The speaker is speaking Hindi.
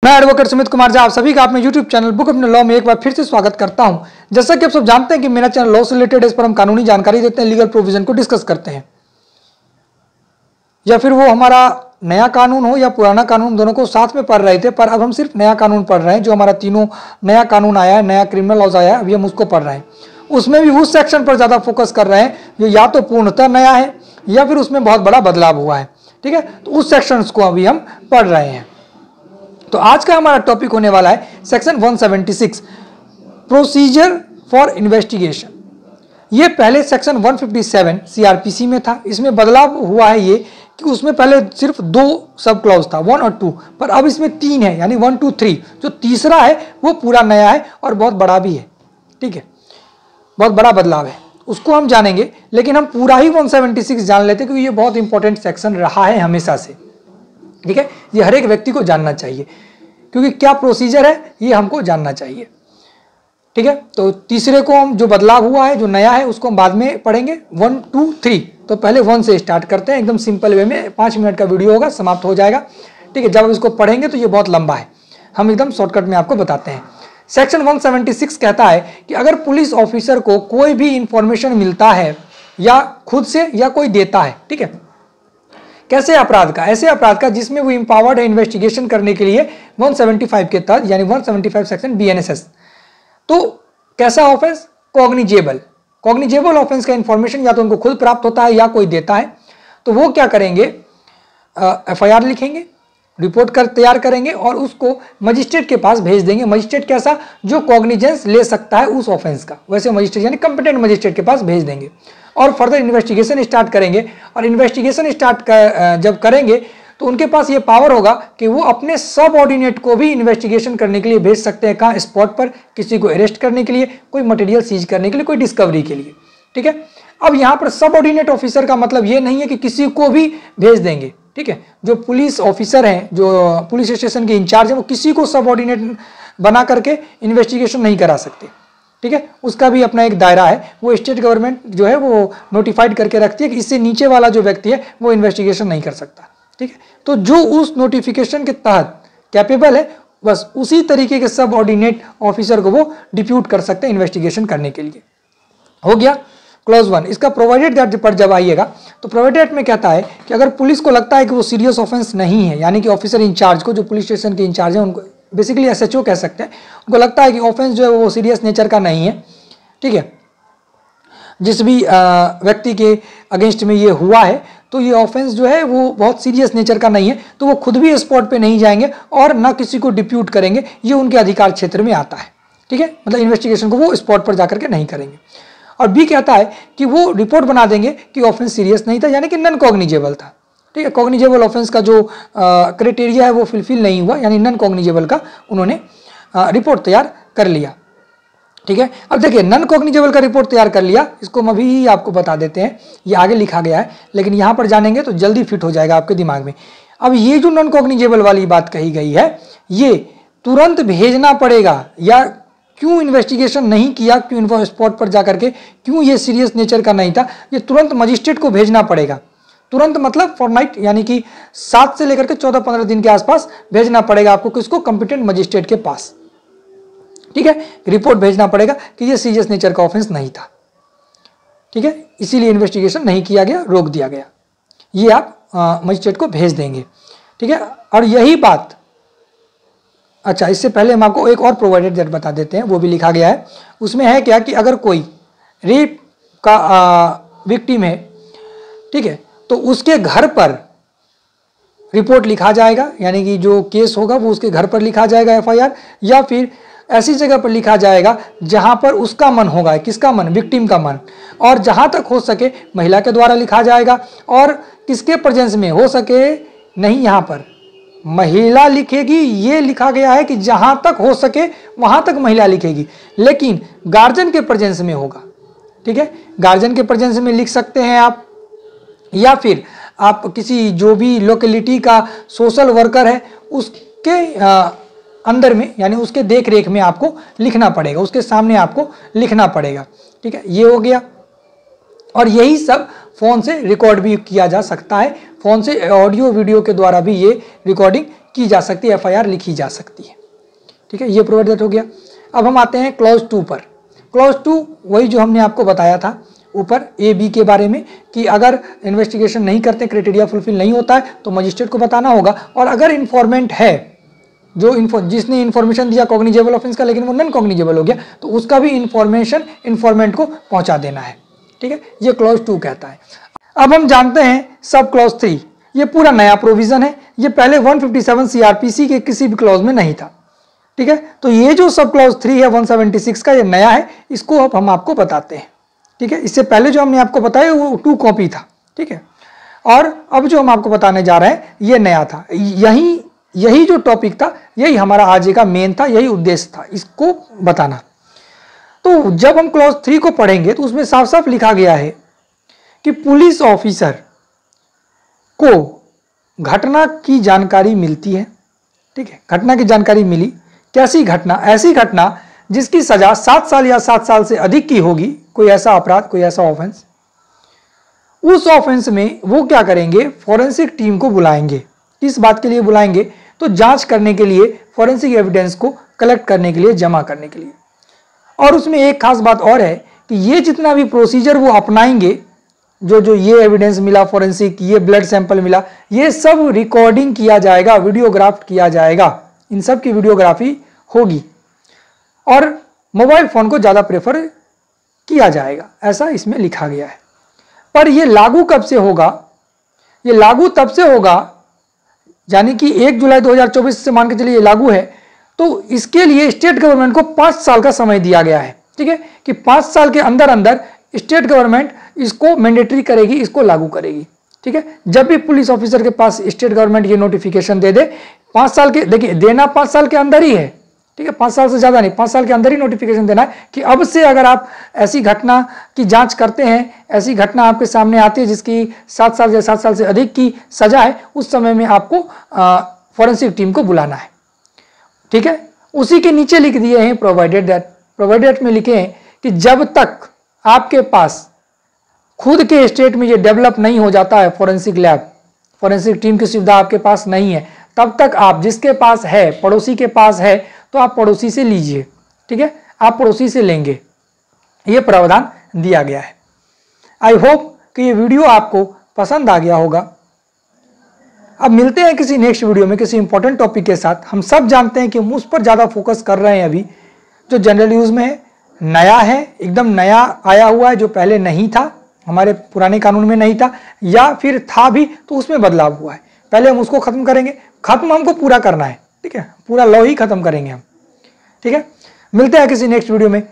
मैं एडवोकेट सुमित कुमार झा आप सभी का अपने यूट्यूब चैनल बुक अपने लॉ में एक बार फिर से स्वागत करता हूं। जैसा कि आप सब जानते हैं कि मेरा चैनल लॉ से रिलेटेड है, इस पर हम कानूनी जानकारी देते हैं, लीगल प्रोविजन को डिस्कस करते हैं, या फिर वो हमारा नया कानून हो या पुराना कानून, दोनों को साथ में पढ़ रहे थे, पर अब हम सिर्फ नया कानून पढ़ रहे हैं। जो हमारा तीनों नया कानून आया है, नया क्रिमिनल लॉज आया है, अभी हम उसको पढ़ रहे हैं। उसमें भी उस सेक्शन पर ज़्यादा फोकस कर रहे हैं जो या तो पूर्णतः नया है या फिर उसमें बहुत बड़ा बदलाव हुआ है। ठीक है, तो उस सेक्शंस को अभी हम पढ़ रहे हैं। तो आज का हमारा टॉपिक होने वाला है सेक्शन 176 प्रोसीजर फॉर इन्वेस्टिगेशन। ये पहले सेक्शन 157 सीआरपीसी में था। इसमें बदलाव हुआ है ये कि उसमें पहले सिर्फ 2 सब क्लॉज था, 1 और 2, पर अब इसमें 3 है, यानी 1, 2, 3। जो तीसरा है वो पूरा नया है और बहुत बड़ा भी है। ठीक है, बहुत बड़ा बदलाव है, उसको हम जानेंगे। लेकिन हम पूरा ही 176 जान लेते क्योंकि ये बहुत इंपॉर्टेंट सेक्शन रहा है हमेशा से। ठीक है, ये हर एक व्यक्ति को जानना चाहिए क्योंकि क्या प्रोसीजर है ये हमको जानना चाहिए। ठीक है, तो तीसरे को हम जो बदलाव हुआ है, जो नया है, उसको हम बाद में पढ़ेंगे। 1, 2, 3। तो पहले 1 से स्टार्ट करते हैं, एकदम सिंपल वे में। 5 मिनट का वीडियो होगा, समाप्त हो जाएगा। ठीक है, जब इसको पढ़ेंगे तो ये बहुत लंबा है, हम एकदम शॉर्टकट में आपको बताते हैं। सेक्शन 176 कहता है कि अगर पुलिस ऑफिसर को कोई भी इंफॉर्मेशन मिलता है या खुद से या कोई देता है, ठीक है, कैसे अपराध का, ऐसे अपराध का जिसमें वो इंपावर्ड है इन्वेस्टिगेशन करने के लिए 175 के तहत, यानी 175 सेक्शन बीएनएसएस। तो कैसा ऑफेंस? कॉग्निजेबल ऑफेंस का इंफॉर्मेशन या तो उनको खुद प्राप्त होता है या कोई देता है। तो वो क्या करेंगे, एफआईआर लिखेंगे, रिपोर्ट तैयार करेंगे और उसको मजिस्ट्रेट के पास भेज देंगे। मजिस्ट्रेट कैसा? जो कॉग्निजेंस ले सकता है उस ऑफेंस का, वैसे मजिस्ट्रेट यानी कंपिटेंट मजिस्ट्रेट के पास भेज देंगे और फर्दर इन्वेस्टिगेशन स्टार्ट करेंगे। और इन्वेस्टिगेशन स्टार्ट जब करेंगे तो उनके पास ये पावर होगा कि वो अपने सब ऑर्डिनेट को भी इन्वेस्टिगेशन करने के लिए भेज सकते हैं। कहाँ? स्पॉट पर, किसी को अरेस्ट करने के लिए, कोई मटेरियल सीज करने के लिए, कोई डिस्कवरी के लिए। ठीक है, अब यहाँ पर सब ऑर्डिनेट ऑफिसर का मतलब ये नहीं है कि किसी को भी भेज देंगे। ठीक है, जो पुलिस ऑफिसर हैं, जो पुलिस स्टेशन के इंचार्ज हैं, वो किसी को सब ऑर्डिनेट बना करके इन्वेस्टिगेशन नहीं करा सकते। ठीक है, उसका भी अपना एक दायरा है, वो स्टेट गवर्नमेंट जो है वो नोटिफाइड करके रखती है कि इससे नीचे वाला जो व्यक्ति है वो इन्वेस्टिगेशन नहीं कर सकता। ठीक है, तो जो उस नोटिफिकेशन के तहत कैपेबल है, बस उसी तरीके के सब ऑर्डिनेट ऑफिसर को वो डिप्यूट कर सकते हैं इन्वेस्टिगेशन करने के लिए। हो गया क्लॉज 1। इसका प्रोवाइडेड दैट पर जब आइएगा तो प्रोवाइडेड में कहता है कि अगर पुलिस को लगता है कि वो सीरियस ऑफेंस नहीं है, यानी कि ऑफिसर इंचार्ज को, जो पुलिस स्टेशन के इंचार्ज हैं, उनको बेसिकली एसएचओ कह सकते हैं, उनको लगता है कि ऑफेंस जो है वो सीरियस नेचर का नहीं है। ठीक है, जिस भी व्यक्ति के अगेंस्ट में ये हुआ है तो ये ऑफेंस जो है वो बहुत सीरियस नेचर का नहीं है, तो वो खुद भी स्पॉट पे नहीं जाएंगे और ना किसी को डिप्यूट करेंगे, ये उनके अधिकार क्षेत्र में आता है। ठीक है, मतलब इन्वेस्टिगेशन को वो स्पॉट पर जाकर के नहीं करेंगे। और बी कहता है कि वो रिपोर्ट बना देंगे कि ऑफेंस सीरियस नहीं था, यानी कि नॉन कॉग्निजेबल था। ठीक है, कॉग्निजेबल ऑफेंस का जो क्राइटेरिया है वो फुलफिल नहीं हुआ, यानी नॉन कॉग्निजेबल का उन्होंने रिपोर्ट तैयार कर लिया। ठीक है, अब देखिए नॉन कॉग्निजेबल का रिपोर्ट तैयार कर लिया, इसको हम अभी आपको बता देते हैं, ये आगे लिखा गया है, लेकिन यहाँ पर जानेंगे तो जल्दी फिट हो जाएगा आपके दिमाग में। अब ये जो नॉन कॉग्निजेबल वाली बात कही गई है, ये तुरंत भेजना पड़ेगा, या क्यों इन्वेस्टिगेशन नहीं किया, क्यों स्पॉट पर जाकर के, क्यों ये सीरियस नेचर का नहीं था, ये तुरंत मजिस्ट्रेट को भेजना पड़ेगा। तुरंत मतलब फॉरनाइट, यानी कि 7 से लेकर के 14-15 दिन के आसपास भेजना पड़ेगा आपको किसको? कंपिटेंट मजिस्ट्रेट के पास। ठीक है, रिपोर्ट भेजना पड़ेगा कि ये सीरियस नेचर का ऑफेंस नहीं था। ठीक है, इसीलिए इन्वेस्टिगेशन नहीं किया गया, रोक दिया गया, ये आप मजिस्ट्रेट को भेज देंगे। ठीक है, और यही बात, अच्छा इससे पहले हम आपको एक और प्रोवाइडेड दैट बता देते हैं, वो भी लिखा गया है। उसमें है क्या कि अगर कोई रेप का विक्टिम है, ठीक है, तो उसके घर पर रिपोर्ट लिखा जाएगा, यानी कि जो केस होगा वो उसके घर पर लिखा जाएगा एफआईआर, या फिर ऐसी जगह पर लिखा जाएगा जहां पर उसका मन होगा। किसका मन? विक्टिम का मन। और जहां तक हो सके महिला के द्वारा लिखा जाएगा, और किसके प्रेजेंस में हो सके नहीं, यहाँ पर महिला लिखेगी, ये लिखा गया है कि जहां तक हो सके वहां तक महिला लिखेगी, लेकिन गार्जियन के प्रेजेंस में होगा। ठीक है, गार्जियन के प्रेजेंस में लिख सकते हैं आप, या फिर आप किसी जो भी लोकेलिटी का सोशल वर्कर है उसके अंदर में, यानी उसके देख रेख में आपको लिखना पड़ेगा, उसके सामने आपको लिखना पड़ेगा। ठीक है, ये हो गया। और यही सब फ़ोन से रिकॉर्ड भी किया जा सकता है, फ़ोन से ऑडियो वीडियो के द्वारा भी ये रिकॉर्डिंग की जा सकती है, FIR लिखी जा सकती है। ठीक है, ये प्रोवाइड दैट हो गया। अब हम आते हैं क्लॉज 2 पर। क्लॉज 2 वही जो हमने आपको बताया था ऊपर A B के बारे में कि अगर इन्वेस्टिगेशन नहीं करते, क्राइटेरिया फुलफिल नहीं होता है तो मजिस्ट्रेट को बताना होगा, और अगर इन्फॉर्मेंट है जो जिसने इन्फॉर्मेशन दिया कॉग्निजेबल ऑफेंस का लेकिन वो नॉन कॉग्निजेबल हो गया, तो उसका भी इन्फॉर्मेशन इन्फॉर्मेंट को पहुंचा देना है। ठीक है, ये क्लॉज 2 कहता है। अब हम जानते हैं सब क्लॉज 3। ये पूरा नया प्रोविजन है, ये पहले 157 CRPC के किसी भी क्लॉज में नहीं था। ठीक है, तो ये जो सब क्लॉज 3 है 176 का, ये नया है, इसको अब हम आपको बताते हैं। ठीक है, इससे पहले जो हमने आपको बताया वो 2 कॉपी था। ठीक है, और अब जो हम आपको बताने जा रहे हैं ये नया था। यही जो टॉपिक था, यही हमारा आज का मेन था, यही उद्देश्य था इसको बताना। तो जब हम क्लॉज 3 को पढ़ेंगे तो उसमें साफ साफ लिखा गया है कि पुलिस ऑफिसर को घटना की जानकारी मिलती है। ठीक है, घटना की जानकारी मिली, कैसी घटना? ऐसी घटना जिसकी सजा 7 साल या 7 साल से अधिक की होगी, कोई ऐसा अपराध, कोई ऐसा ऑफेंस। उस ऑफेंस में वो क्या करेंगे, फॉरेंसिक टीम को बुलाएंगे। किस बात के लिए बुलाएंगे? तो जांच करने के लिए, फॉरेंसिक एविडेंस को कलेक्ट करने के लिए, जमा करने के लिए। और उसमें एक खास बात और है कि ये जितना भी प्रोसीजर वो अपनाएंगे, जो ये एविडेंस मिला फॉरेंसिक, ये ब्लड सैंपल मिला, ये सब रिकॉर्डिंग किया जाएगा, वीडियोग्राफ किया जाएगा, इन सब की वीडियोग्राफी होगी और मोबाइल फोन को ज्यादा प्रेफर किया जाएगा, ऐसा इसमें लिखा गया है। पर ये लागू कब से होगा? ये लागू तब से होगा, यानी कि 1 जुलाई 2024 से मान के चलिए ये लागू है, तो इसके लिए स्टेट गवर्नमेंट को 5 साल का समय दिया गया है। ठीक है, कि 5 साल के अंदर अंदर स्टेट गवर्नमेंट इसको मैंडेटरी करेगी, इसको लागू करेगी। ठीक है, जब भी पुलिस ऑफिसर के पास स्टेट गवर्नमेंट ये नोटिफिकेशन दे दे, 5 साल के, देखिए देना 5 साल के अंदर ही है। ठीक है, 5 साल से ज्यादा नहीं, 5 साल के अंदर ही नोटिफिकेशन देना है कि अब से अगर आप ऐसी घटना की जांच करते हैं, ऐसी घटना आपके सामने आती है जिसकी 7 साल या 7 साल से अधिक की सजा है, उस समय में आपको फॉरेंसिक टीम को बुलाना है। ठीक है, उसी के नीचे लिख दिए हैं प्रोवाइडेड दैट। प्रोवाइडेड में लिखे हैं कि जब तक आपके पास खुद के स्टेट में ये डेवलप नहीं हो जाता है फॉरेंसिक लैब, फॉरेंसिक टीम की सुविधा आपके पास नहीं है, तब तक आप जिसके पास है, पड़ोसी के पास है, तो आप पड़ोसी से लीजिए। ठीक है, आप पड़ोसी से लेंगे, ये प्रावधान दिया गया है। आई होप कि ये वीडियो आपको पसंद आ गया होगा। अब मिलते हैं किसी नेक्स्ट वीडियो में किसी इंपॉर्टेंट टॉपिक के साथ। हम सब जानते हैं कि हम उस पर ज़्यादा फोकस कर रहे हैं अभी, जो जनरल यूज़ में है, नया है, एकदम नया आया हुआ है, जो पहले नहीं था, हमारे पुराने कानून में नहीं था, या फिर था भी तो उसमें बदलाव हुआ है। पहले हम उसको खत्म करेंगे, खत्म हमको पूरा करना है। ठीक है, पूरा लॉ ही खत्म करेंगे हम। ठीक है, मिलते हैं किसी नेक्स्ट वीडियो में,